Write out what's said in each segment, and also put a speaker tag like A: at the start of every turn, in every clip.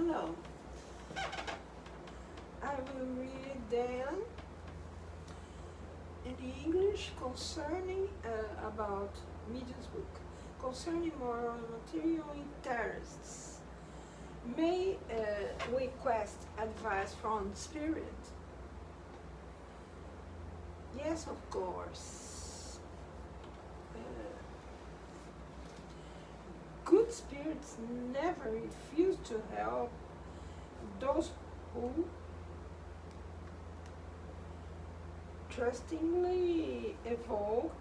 A: Hello. I will read then in English concerning about Médiuns Book, concerning moral and material interests. May request advice from the Spirit? Yes, of course. Good spirits never refuse to help those who trustingly evoke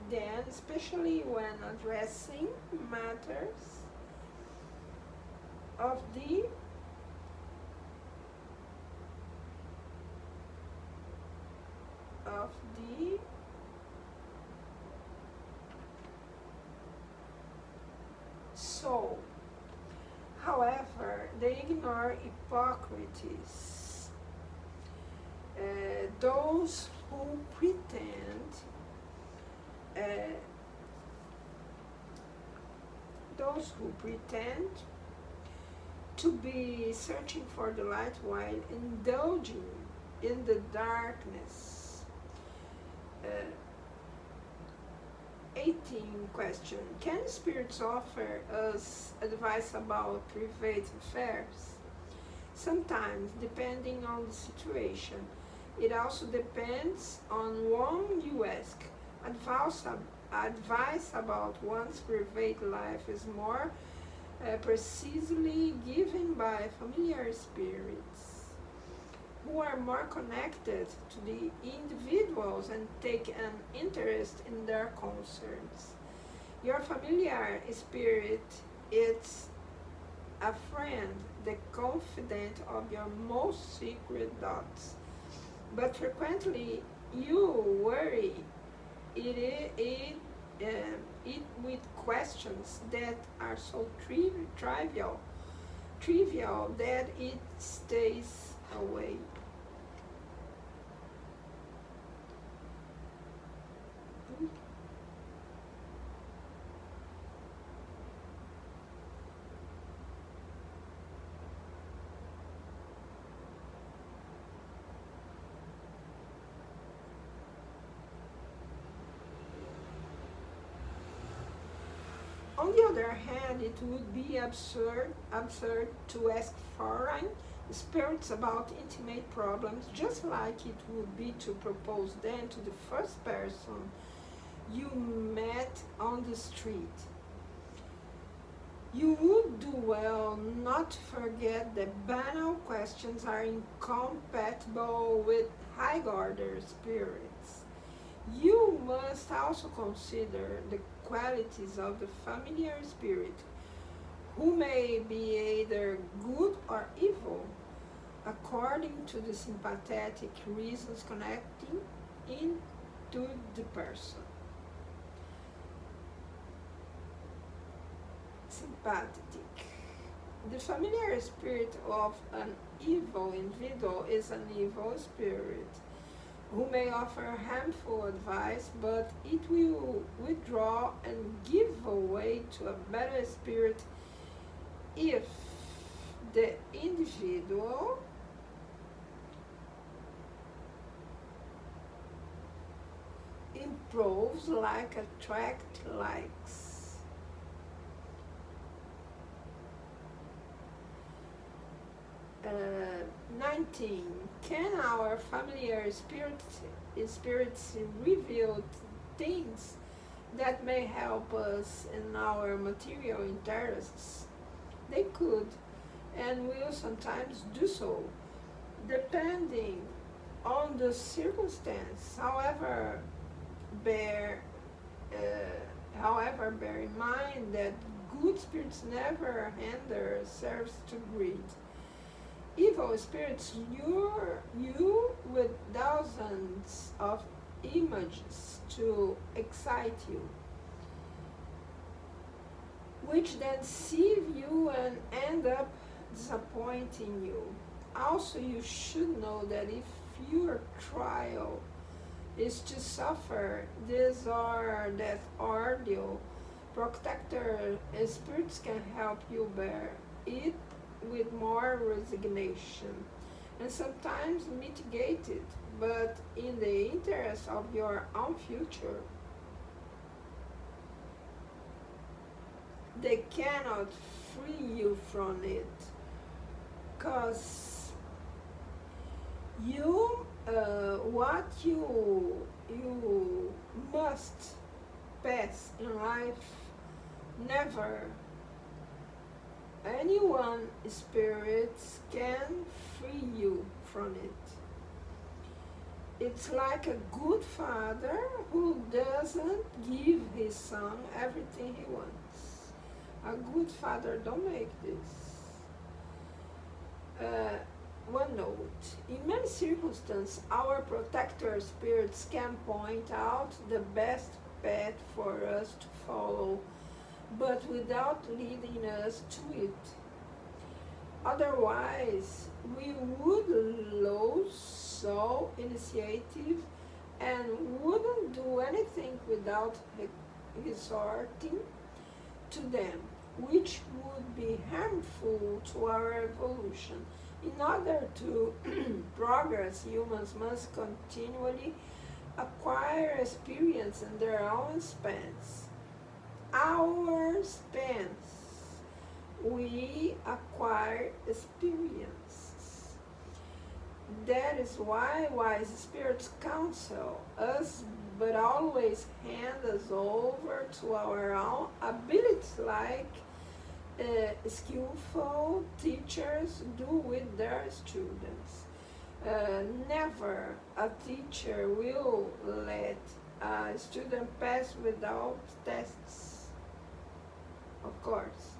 A: them, especially when addressing matters of the soul. However, they ignore hypocrites, those who pretend to be searching for the light while indulging in the darkness. 18 question. Can spirits offer us advice about private affairs? Sometimes, depending on the situation. It also depends on whom you ask. Advice about one's private life is more precisely given by familiar spirits who are more connected to the individuals and take an interest in their concerns. Your familiar spirit is a friend, the confidant of your most secret thoughts. But frequently you worry it with questions that are so trivial that it stays away. On the other hand, it would be absurd to ask foreign spirits about intimate problems, just like it would be to propose them to the first person you met on the street. You would do well not to forget that banal questions are incompatible with high-order spirits. You must also consider the qualities of the familiar spirit, who may be either good or evil, according to the sympathetic reasons connecting into the person. Sympathetic. The familiar spirit of an evil individual is an evil spirit who may offer harmful advice, but it will withdraw and give way to a better spirit if the individual improves like attract likes. 19. Can our familiar spirits reveal things that may help us in our material interests? They could and will sometimes do so, depending on the circumstance. However, bear in mind that good spirits never hinder serves to greed. Evil spirits lure you with thousands of images to excite you, which then deceive you and end up disappointing you. Also, you should know that if your trial is to suffer this or that ordeal, protector spirits can help you bear it with more resignation and sometimes mitigated, but in the interest of your own future. They cannot free you from it because what you must pass in life, never anyone spirits can free you from it. It's like a good father who doesn't give his son everything he wants. A good father don't make this. One note, in many circumstances, our protector spirits can point out the best path for us to follow, but without leading us to it. Otherwise, we would lose all initiative and wouldn't do anything without resorting to them, which would be harmful to our evolution. In order to progress, humans must continually acquire experience in their own spans. Our spans, we acquire experiences. That is why wise spirits counsel us, but always hand us over to our own abilities, like skillful teachers do with their students. Never a teacher will let a student pass without tests, of course.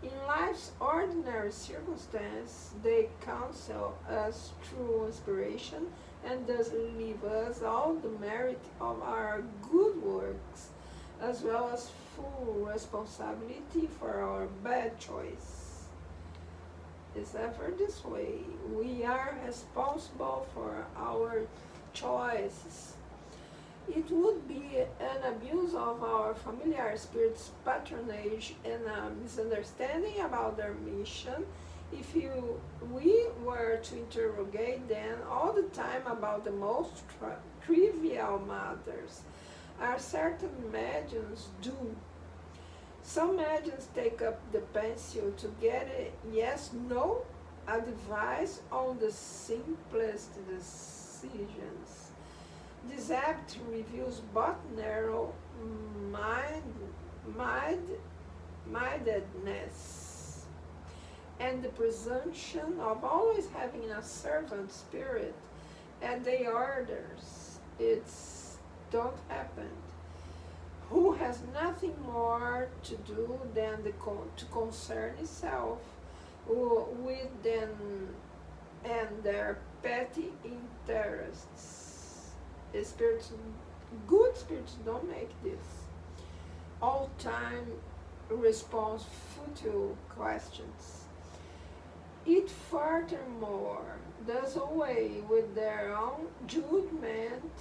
A: In life's ordinary circumstances, they counsel us through inspiration and thus leave us all the merit of our good works, as well as full responsibility for our bad choice. It's ever this way. We are responsible for our choices. It would be an abuse of our familiar spirits' patronage and a misunderstanding about their mission if we were to interrogate them all the time about the most trivial matters, as certain mediums do. Some mediums take up the pencil to get a yes-no advice on the simplest decisions. This habit reveals both narrow mindedness and the presumption of always having a servant spirit at their orders. It's don't happen. Who has nothing more to do than to concern itself with them and their petty interests. Spirits, good spirits don't make this. All time response futile questions. It furthermore does away with their own judgment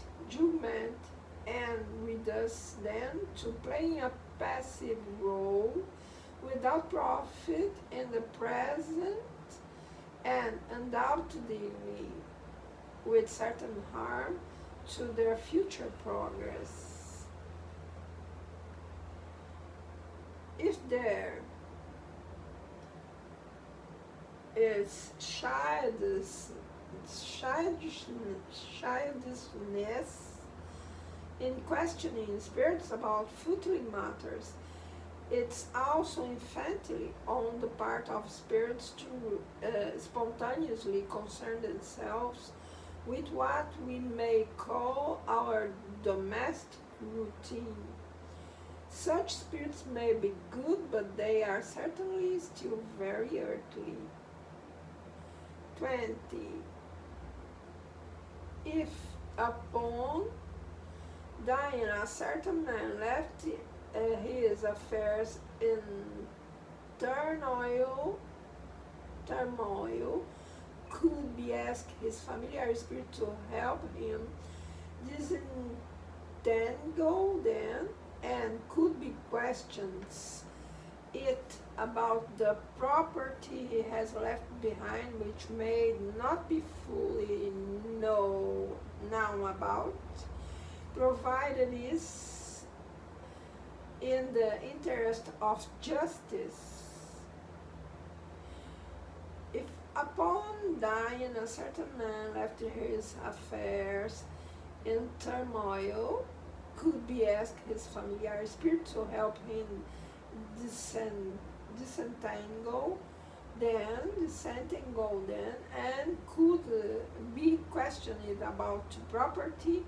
A: and reduces them to playing a passive role without profit in the present and undoubtedly with certain harm to their future progress. If there is childishness in questioning spirits about futile matters, it's also infantile on the part of spirits to spontaneously concern themselves with what we may call our domestic routine. Such spirits may be good, but they are certainly still very earthly. 20. If upon dying a certain man left his affairs in turmoil, could be asked his familiar spirit to help him disentangle them, and could be questions it about the property he has left behind, which may not be fully known about, provided is in the interest of justice. If upon dying a certain man left his affairs in turmoil, could be asked his familiar spirit to help him disentangle then, and could be questioned about property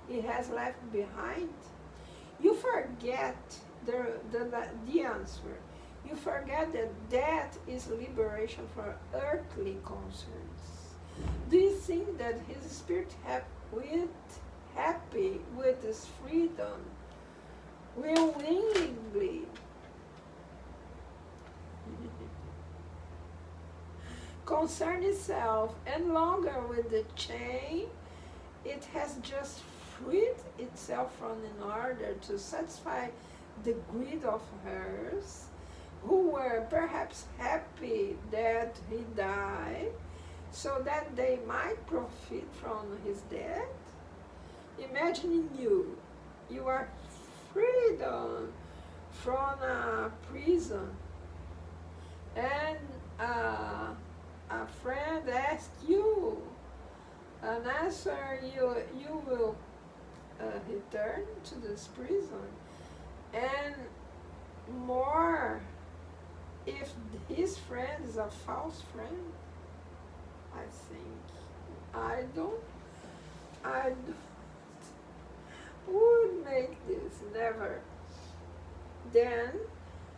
A: he has left behind. You forget the answer. You forget that death is liberation from earthly concerns. Do you think that his spirit happy with his freedom will willingly concern itself and longer with the chain it has just freed itself from in order to satisfy the greed of hers, who were perhaps happy that he died, so that they might profit from his death? Imagining you are freed from a prison, and a friend asks you an answer, you will return to this prison, and more if his friend is a false friend. I don't would make this, never. Then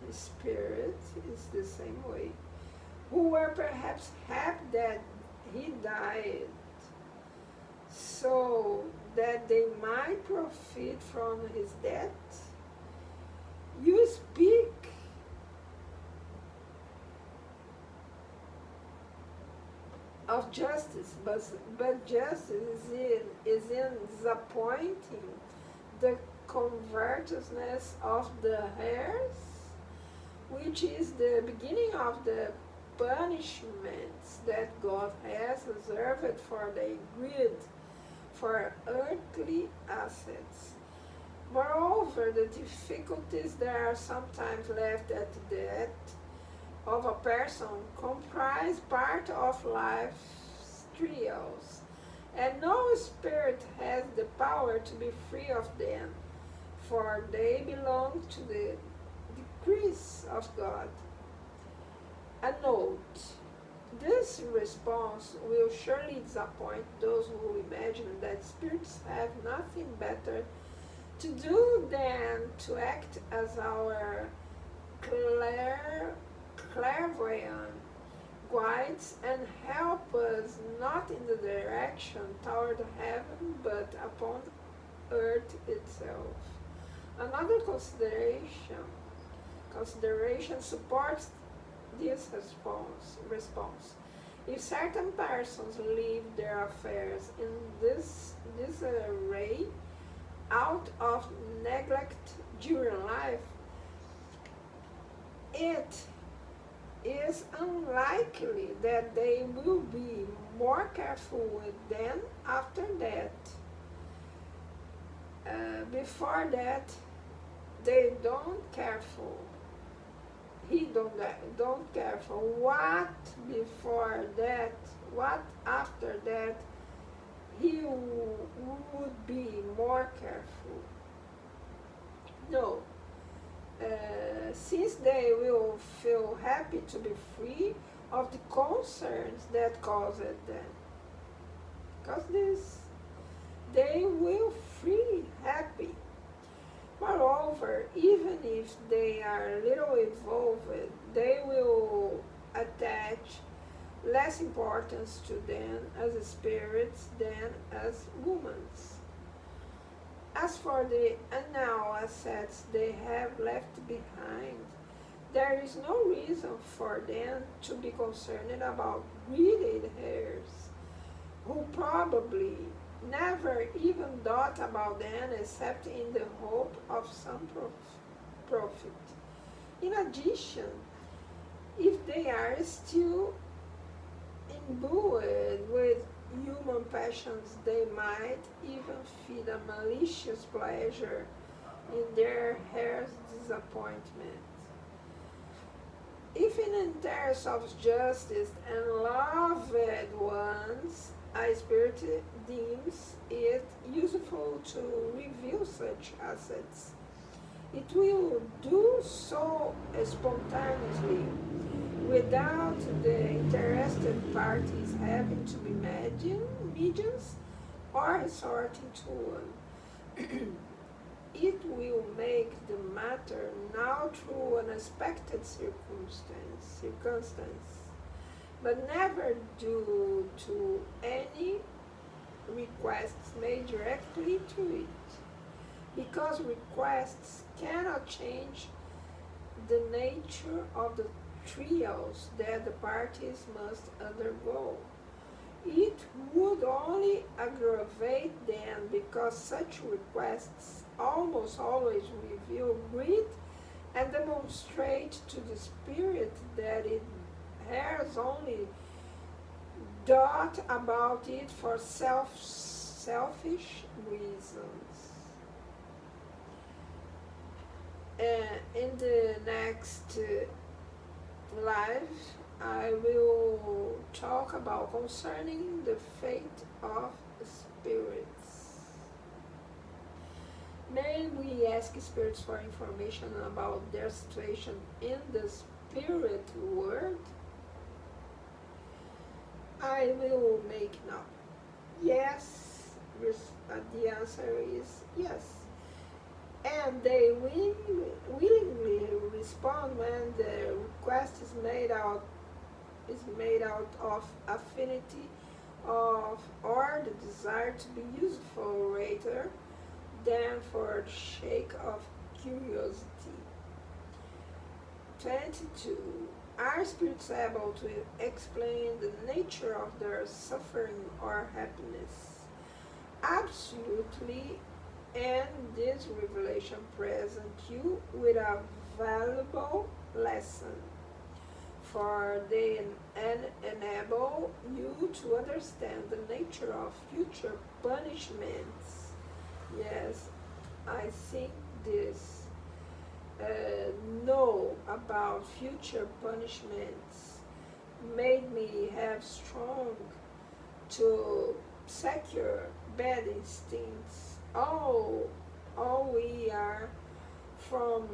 A: the spirit is the same way, who were perhaps happy that he died, so that they might profit from his death. You speak of justice, but justice is in disappointing the covetousness of the heirs, which is the beginning of the punishments that God has reserved for their greed for earthly assets. Moreover, the difficulties that are sometimes left at the death of a person comprise part of life's trials, and no spirit has the power to be free of them, for they belong to the decrees of God. A note: this response will surely disappoint those who imagine that spirits have nothing better to do than to act as our clairvoyant guides and help us not in the direction toward heaven but upon earth itself. Another consideration supports this response. If certain persons leave their affairs in this disarray out of neglect during life, it is unlikely that they will be more careful with them after that. Before that, they don't careful. He don't careful. What before that? What after that? He would be more careful. No. Since they will feel happy to be free of the concerns that caused them. Because this, they will free happy. Moreover, even if they are little evolved, they will attach less importance to them as spirits than as humans. As for the annual assets they have left behind, there is no reason for them to be concerned about greedy heirs, who probably never even thought about them except in the hope of some profit. In addition, if they are still imbued with human passions, they might even feed a malicious pleasure in their heart's disappointment. If in interest of justice and loved ones, a spirit deems it useful to reveal such assets, it will do so spontaneously without the interested parties having to be mediums or resorting to one. It will make the matter now through unexpected circumstance, but never due to any requests made directly to it, because requests cannot change the nature of the trials that the parties must undergo. It would only aggravate them, because such requests almost always reveal greed and demonstrate to the spirit that it has only thought about it for selfish reasons. In the next live, I will talk about concerning the fate of spirits. May we ask spirits for information about their situation in the spirit world? I will make now. Yes, the answer is yes. And they willingly respond when the request is made out of affinity of or the desire to be useful rather than for the sake of curiosity. 22. Are spirits able to explain the nature of their suffering or happiness? Absolutely, and this revelation presents you with a valuable lesson, for they enable you to understand the nature of future punishments. Yes, I think this know about future punishments made me have strong to secure bad instincts. All we are from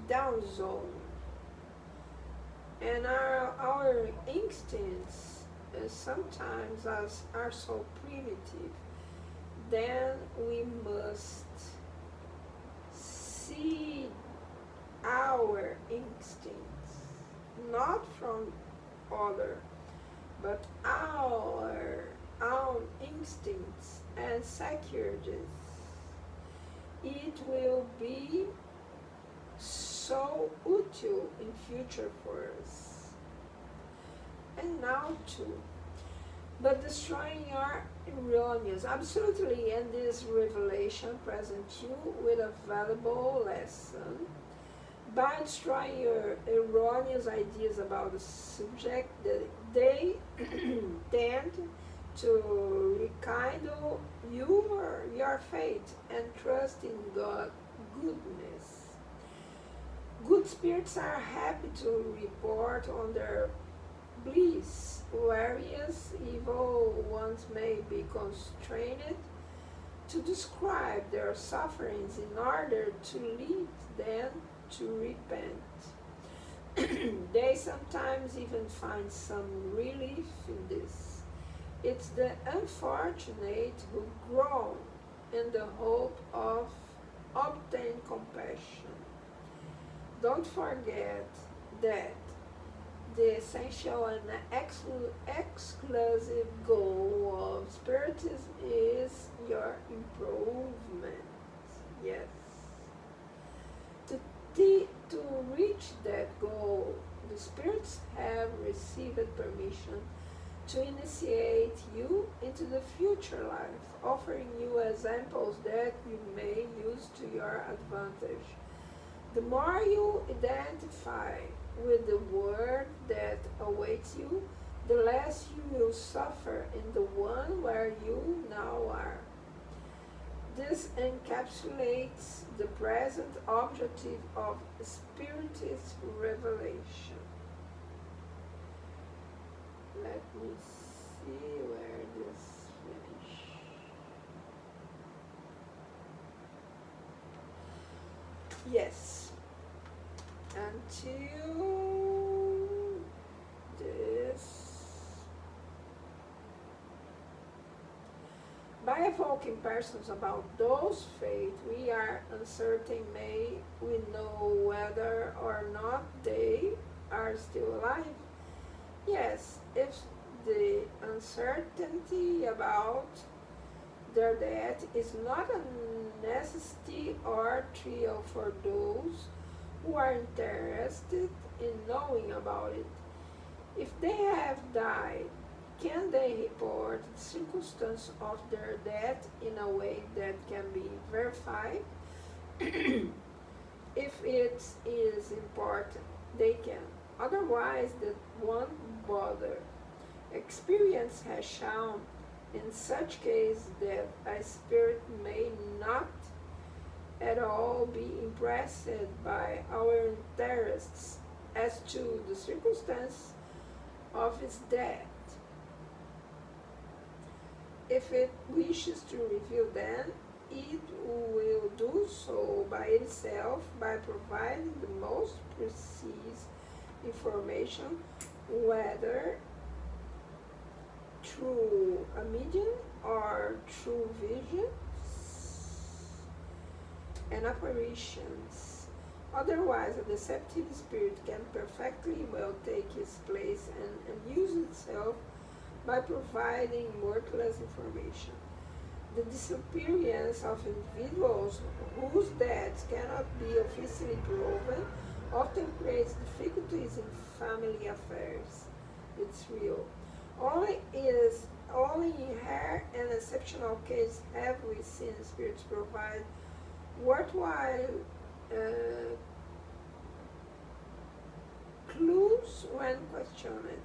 A: down zone, and our instincts sometimes are so primitive. Then we must see our instincts, not from other, but our own instincts, and secure this. It will be so useful in future for us. And now too. But destroying your erroneous, absolutely, and this revelation presents you with a valuable lesson. By destroying your erroneous ideas about the subject, they tend to rekindle your faith and trust in God's goodness. Good spirits are happy to report on their bliss, whereas evil ones may be constrained to describe their sufferings in order to lead them to repent. They sometimes even find some relief in this. It's the unfortunate who groan in the hope of obtaining compassion. Don't forget that the essential and exclusive goal of Spiritism is your improvement. Yes. To reach that goal, the spirits have received permission to initiate you into the future life, offering you examples that you may use to your advantage. The more you identify with the world that awaits you, the less you will suffer in the one where you now are. This encapsulates the present objective of Spiritist revelation. Let me see where this finish. Yes, until this. By evoking persons about those faith we are uncertain may we know whether or not they are still alive. Yes, if the uncertainty about their death is not a necessity or trial for those who are interested in knowing about it. If they have died, can they report the circumstance of their death in a way that can be verified? If it is important, they can. Otherwise, that won't bother. Experience has shown in such case that a spirit may not at all be impressed by our interests as to the circumstance of its death. If it wishes to reveal them, it will do so by itself by providing the most precise information, whether through a medium or through visions and apparitions. Otherwise, a deceptive spirit can perfectly well take its place and use itself by providing worthless information. The disappearance of individuals whose deaths cannot be officially proven often creates difficulties in family affairs. It's real. Only in rare and exceptional cases have we seen spirits provide worthwhile clues when questioned.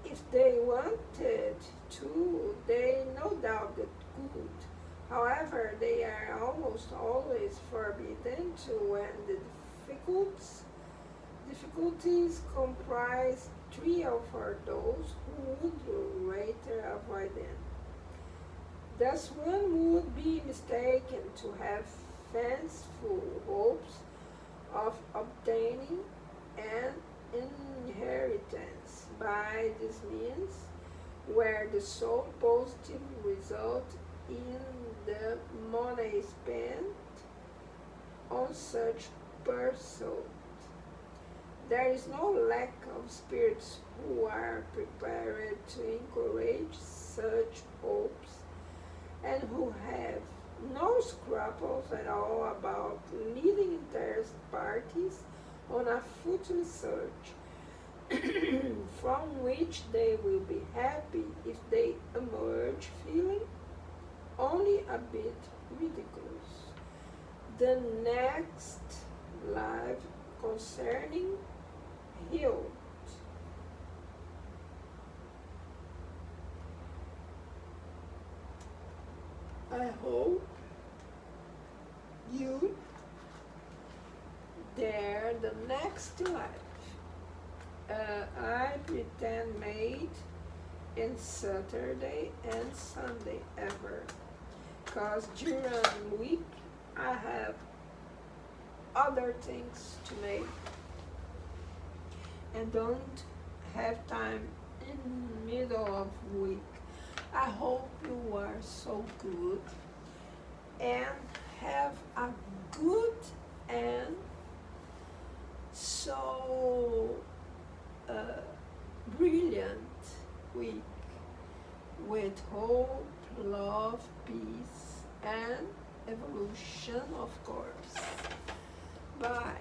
A: If they wanted to, they no doubt that could. However, they are almost always forbidden to when the difficulties comprise trial for those who would rather avoid them. Thus, one would be mistaken to have fanciful hopes of obtaining an inheritance by this means, where the sole positive result in the money spent on such pursuit. There is no lack of spirits who are prepared to encourage such hopes and who have no scruples at all about leading interested parties on a fruitless search, from which they will be happy if they emerge feeling only a bit ridiculous. The next live concerning healed. I hope you there the next life. I pretend made in Saturday and Sunday ever, cause during week I have other things to make and don't have time in middle of week. I hope you are so good and have a good and so brilliant week with hope, love, peace, and evolution, of course. Bye.